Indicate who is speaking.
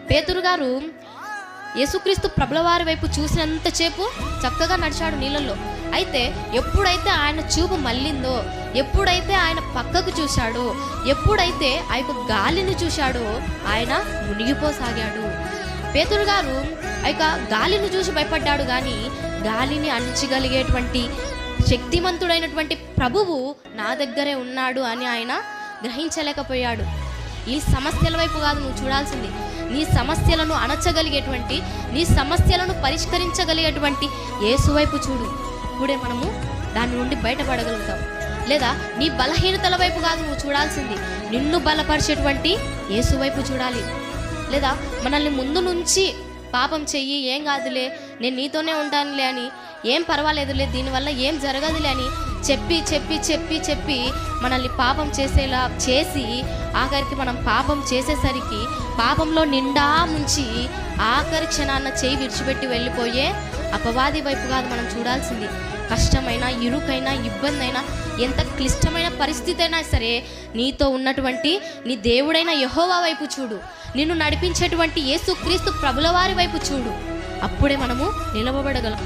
Speaker 1: పేతురు గారు యేసుక్రీస్తు ప్రభుల వారి వైపు చూసినంతసేపు చక్కగా నడిచాడు నీళ్ళల్లో. అయితే ఎప్పుడైతే ఆయన చూపు మళ్ళిందో, ఎప్పుడైతే ఆయన పక్కకు చూశాడో, ఎప్పుడైతే ఆ యొక్క గాలిని చూశాడో ఆయన మునిగిపోసాగాడు. పేతురు గారు ఆ యొక్క గాలిని చూసి భయపడ్డాడు, కానీ గాలిని అణించగలిగేటువంటి శక్తిమంతుడైనటువంటి ప్రభువు నా దగ్గరే ఉన్నాడు అని ఆయన గ్రహించలేకపోయాడు. ఈ సమస్యల వైపు కాదు నువ్వు చూడాల్సింది, నీ సమస్యలను అణచగలిగేటువంటి, నీ సమస్యలను పరిష్కరించగలిగేటువంటి యేసు వైపు చూడు. ఇప్పుడే మనము దాని నుండి బయటపడగలుగుతాం. లేదా నీ బలహీనతల వైపు కాదు నువ్వు చూడాల్సింది, నిన్ను బలపరిచేటువంటి యేసు వైపు చూడాలి. లేదా మనల్ని ముందు నుంచి పాపం చెయ్యి, ఏం కాదులే, నేను నీతోనే ఉంటానులే అని, ఏం పర్వాలేదులే, దీనివల్ల ఏం జరగదులే అని చెప్పి చెప్పి చెప్పి చెప్పి మనల్ని పాపం చేసేలా చేసి ఆఖరికి మనం పాపం చేసేసరికి పాపంలో నిండా ముంచి ఆఖరి క్షణాన్న చేయి విడిచిపెట్టి వెళ్ళిపోయే అపవాది వైపు కాదు మనం చూడాల్సింది. కష్టమైన, ఇరుకైన, ఇబ్బంది అయినా, ఎంత క్లిష్టమైన పరిస్థితి అయినా సరే నీతో ఉన్నటువంటి నీ దేవుడైన యెహోవా వైపు చూడు. నిన్ను నడిపించేటువంటి యేసుక్రీస్తు ప్రభుల వారి వైపు చూడు. అప్పుడే మనము నిలవబడగలం.